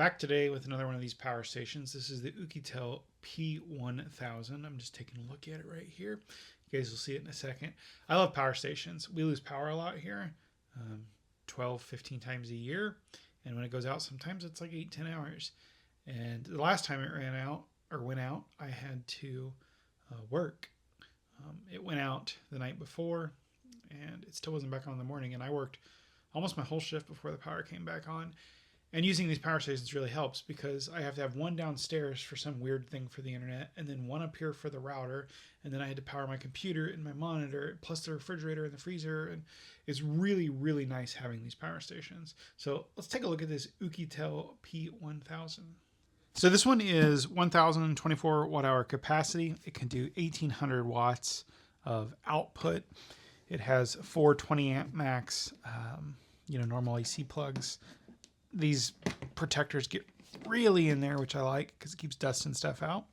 Back today with another one of these power stations. This is the Oukitel P1000. I'm just taking a look at it right here. You guys will see it in a second. I love power stations. We lose power a lot here, 12, 15 times a year. And when it goes out, sometimes it's like 8, 10 hours. And the last time it went out, I had to work. It went out the night before, and it still wasn't back on in the morning. And I worked almost my whole shift before the power came back on. And using these power stations really helps because I have to have one downstairs for some weird thing for the internet, and then one up here for the router, and then I had to power my computer and my monitor, plus the refrigerator and the freezer, and it's really, really nice having these power stations. So let's take a look at this Oukitel P1000. So this one is 1,024 watt-hour capacity. It can do 1,800 watts of output. It has 4 20 amp max, normal AC plugs. These protectors get really in there, which I like because it keeps dust and stuff out.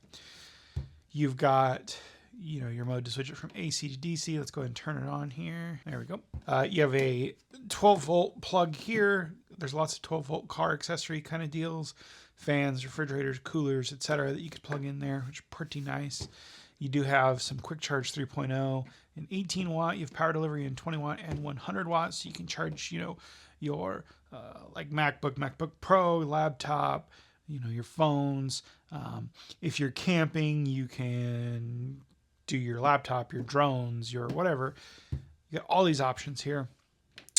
You've got, your mode to switch it from AC to DC. Let's go ahead and turn it on here. There we go. You have a 12 volt plug here. There's lots of 12 volt car accessory kind of deals, fans, refrigerators, coolers, etc. that you could plug in there, which is pretty nice. You do have some quick charge 3.0 and 18 watt. You have power delivery in 20 watt and 100 watts. So you can charge, your like MacBook Pro, laptop, your phones. If you're camping, you can do your laptop, your drones, your whatever. You got all these options here.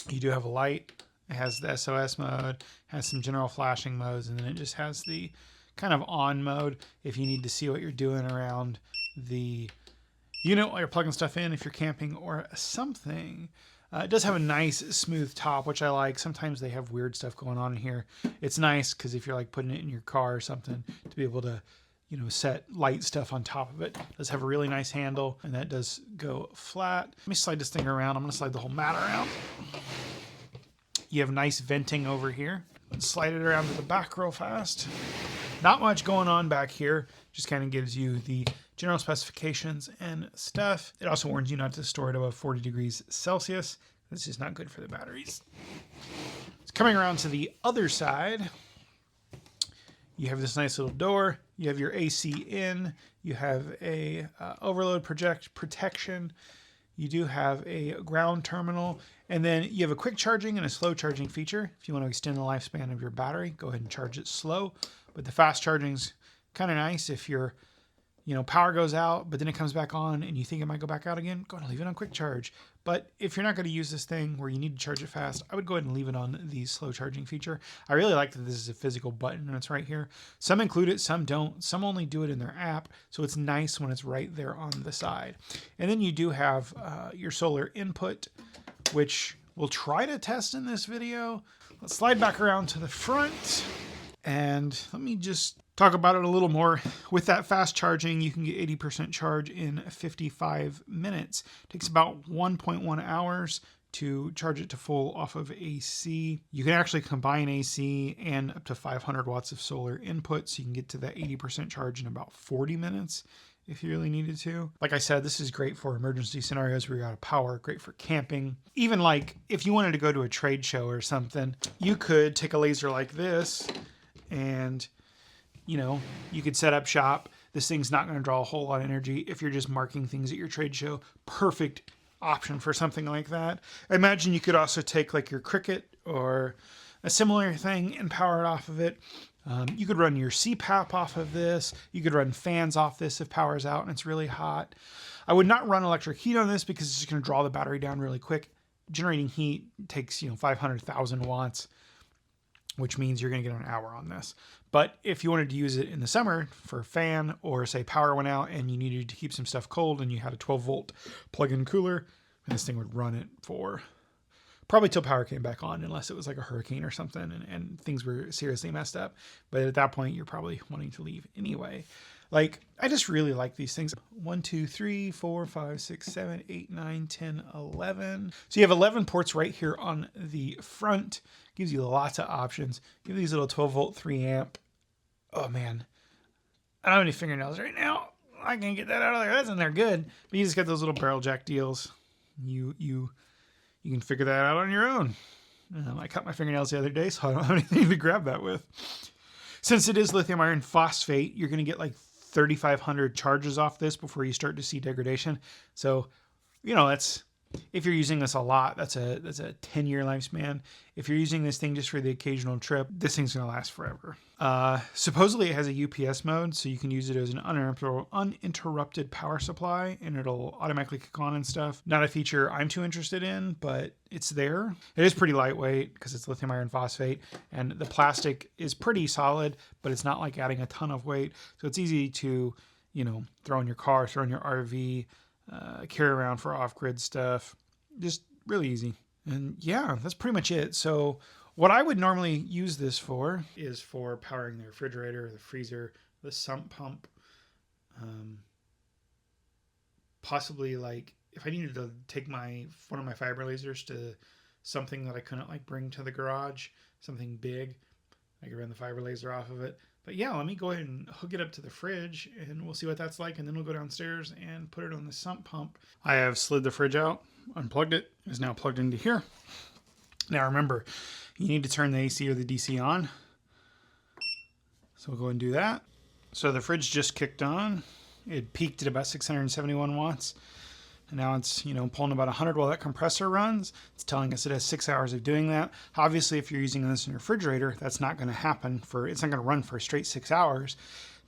You do have a light. It has the SOS mode, has some general flashing modes, and then it just has the kind of on mode if you need to see what you're doing around the while you're plugging stuff in if you're camping or something. It does have a nice smooth top, which I like. Sometimes they have weird stuff going on in here. It's nice because if you're like putting it in your car or something, to be able to set light stuff on top of it. It does have a really nice handle, and that does go flat. Let me slide this thing around. I'm going to slide the whole mat around. You have nice venting over here. Let's slide it around to the back real fast. Not much going on back here. Just kind of gives you the general specifications and stuff. It also warns you not to store it above 40 degrees Celsius. This is not good for the batteries. It's coming around to the other side. You have this nice little door. You have your AC in. You have a overload protection. You do have a ground terminal. And then you have a quick charging and a slow charging feature. If you want to extend the lifespan of your battery, go ahead and charge it slow. But the fast charging's kind of nice if your power goes out, but then it comes back on and you think it might go back out again, go ahead and leave it on quick charge. But if you're not going to use this thing where you need to charge it fast, I would go ahead and leave it on the slow charging feature. I really like that this is a physical button and it's right here. Some include it, some don't. Some only do it in their app, so it's nice when it's right there on the side. And then you do have your solar input, which we'll try to test in this video. Let's slide back around to the front and let me just talk about it a little more. With that fast charging, you can get 80% charge in 55 minutes. It takes about 1.1 hours to charge it to full off of AC. You can actually combine AC and up to 500 watts of solar input, so you can get to that 80% charge in about 40 minutes if you really needed to. Like I said, this is great for emergency scenarios where you're out of power, great for camping. Even like if you wanted to go to a trade show or something, you could take a laser like this and you could set up shop. This thing's not going to draw a whole lot of energy if you're just marking things at your trade show. Perfect option for something like that. I imagine you could also take like your Cricut or a similar thing and power it off of it. You could run your CPAP off of this. You could run fans off this if power's out and it's really hot. I would not run electric heat on this because it's just going to draw the battery down really quick. Generating heat takes 500,000 watts, which means you're going to get an hour on this. But if you wanted to use it in the summer for a fan, or say power went out and you needed to keep some stuff cold and you had a 12 volt plug-in cooler, this thing would run it for probably till power came back on, unless it was like a hurricane or something and things were seriously messed up. But at that point, you're probably wanting to leave anyway. Like, I just really like these things. 1, 2, 3, 4, 5, 6, 7, 8, 9, 10, 11. So you have 11 ports right here on the front. Gives you lots of options. You have these little 12 volt 3 amp. Oh man, I don't have any fingernails right now. I can't get that out of there. That's in there good. But you just got those little barrel jack deals. You can figure that out on your own. I cut my fingernails the other day, so I don't have anything to grab that with. Since it is lithium iron phosphate, you're going to get like 3,500 charges off this before you start to see degradation. So, that's, if you're using this a lot, that's a 10-year lifespan. If you're using this thing just for the occasional trip, this thing's going to last forever. Supposedly it has a UPS mode, so you can use it as an uninterrupted power supply, and it'll automatically kick on and stuff. Not a feature I'm too interested in, but it's there. It is pretty lightweight because it's lithium iron phosphate, and the plastic is pretty solid, but it's not like adding a ton of weight. So it's easy to, throw in your car, throw in your RV, carry around for off-grid stuff. Just really easy. And yeah, that's pretty much it. So what I would normally use this for is for powering the refrigerator, the freezer, the sump pump. Possibly like if I needed to take one of my fiber lasers to something that I couldn't like bring to the garage, something big, I could run the fiber laser off of it. But yeah, let me go ahead and hook it up to the fridge and we'll see what that's like. And then we'll go downstairs and put it on the sump pump. I have slid the fridge out, unplugged it. It's now plugged into here. Now remember, you need to turn the AC or the DC on. So we'll go and do that. So the fridge just kicked on. It peaked at about 671 watts. And now it's, pulling about 100 while that compressor runs. It's telling us it has 6 hours of doing that. Obviously, if you're using this in your refrigerator, that's not going to happen it's not going to run for a straight 6 hours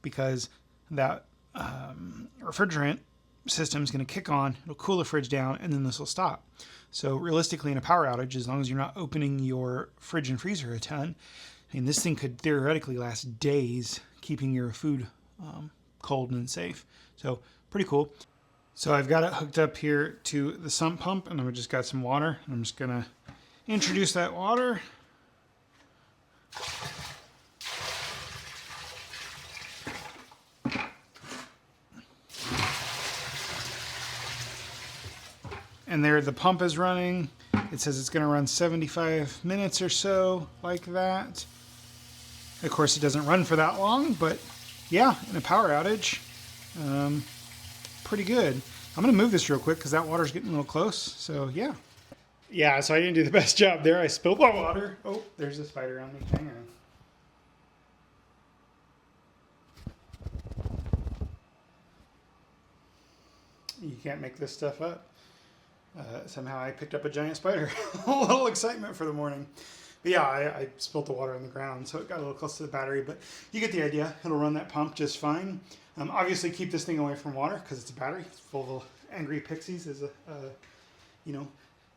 because that refrigerant system is going to kick on, it'll cool the fridge down, and then this will stop. So realistically, in a power outage, as long as you're not opening your fridge and freezer a ton, this thing could theoretically last days, keeping your food cold and safe. So pretty cool. So I've got it hooked up here to the sump pump, and I've just got some water. I'm just going to introduce that water. And there the pump is running. It says it's going to run 75 minutes or so, like that. Of course, it doesn't run for that long, but yeah, in a power outage, pretty good. I'm going to move this real quick because that water's getting a little close. So yeah. Yeah, so I didn't do the best job there. I spilled my water. Oh, there's a spider on me. Hang on. You can't make this stuff up. Somehow I picked up a giant spider. A little excitement for the morning. But yeah, I spilled the water on the ground, so it got a little close to the battery. But you get the idea. It'll run that pump just fine. Obviously, keep this thing away from water because it's a battery. It's full of angry pixies,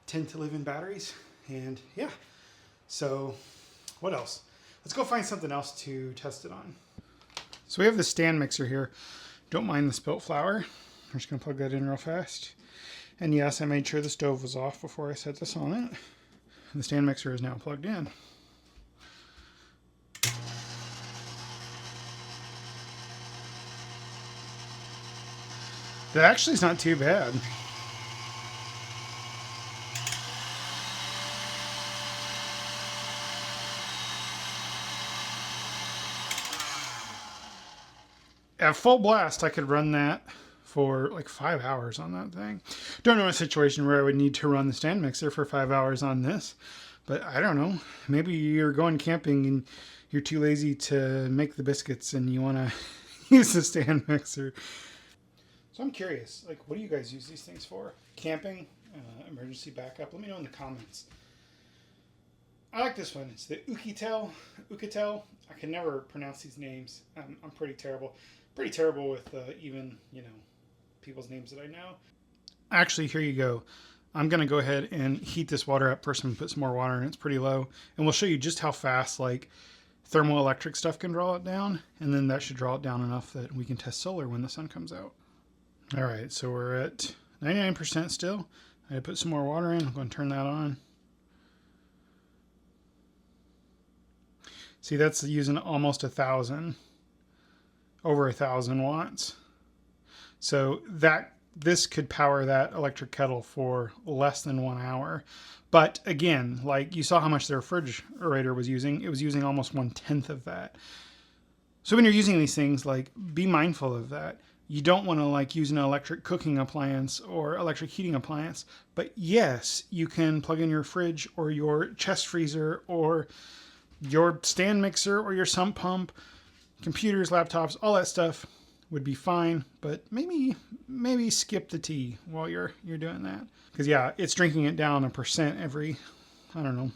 tend to live in batteries. And yeah, so what else? Let's go find something else to test it on. So we have the stand mixer here. Don't mind the spilt flour. I'm just going to plug that in real fast. And yes, I made sure the stove was off before I set this on it. The stand mixer is now plugged in. That actually is not too bad. At full blast, I could run that for like 5 hours on that thing. Don't know a situation where I would need to run the stand mixer for 5 hours on this, but I don't know. Maybe you're going camping and you're too lazy to make the biscuits and you want to use the stand mixer. So I'm curious, like, what do you guys use these things for? Camping, emergency backup? Let me know in the comments. I like this one. It's the Oukitel. I can never pronounce these names. I'm pretty terrible. Pretty terrible with even, people's names that I know. Actually, here you go. I'm going to go ahead and heat this water up first and put some more water in. It's pretty low. And we'll show you just how fast, like, thermoelectric stuff can draw it down. And then that should draw it down enough that we can test solar when the sun comes out. All right, so we're at 99% still. I put some more water in. I'm going to turn that on. See, that's using almost 1,000, over 1,000 watts. So this could power that electric kettle for less than 1 hour. But again, like you saw how much the refrigerator was using, it was using almost 1/10 of that. So when you're using these things, like, be mindful of that. You don't want to like use an electric cooking appliance or electric heating appliance, but yes, you can plug in your fridge or your chest freezer or your stand mixer or your sump pump, computers, laptops, all that stuff would be fine, but maybe skip the tea while you're doing that. Because yeah, it's drinking it down 1% every, I don't know,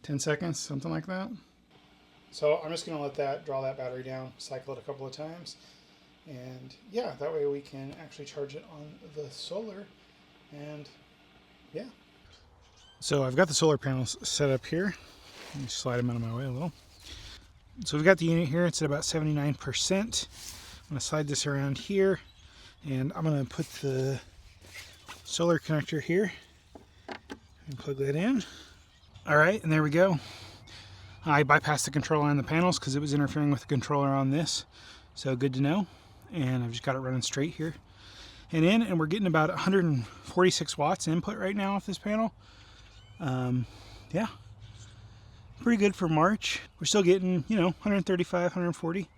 10 seconds, something like that. So I'm just going to let that draw that battery down, cycle it a couple of times, and yeah, that way we can actually charge it on the solar. And yeah. So I've got the solar panels set up here. Let me slide them out of my way a little. So we've got the unit here. It's at about 79%. I'm going to slide this around here, and I'm going to put the solar connector here and plug that in. All right, and there we go. I bypassed the controller on the panels because it was interfering with the controller on this. So good to know. And I've just got it running straight here and in, and we're getting about 146 watts input right now off this panel. Yeah, pretty good for March. We're still getting, 135, 140.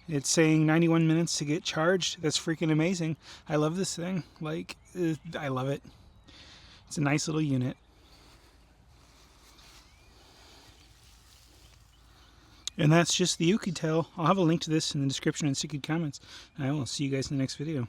It's saying 91 minutes to get charged. That's freaking amazing. I love this thing. Like, I love it. It's a nice little unit. And that's just the Oukitel. I'll have a link to this in the description and sticky comments. I will see you guys in the next video.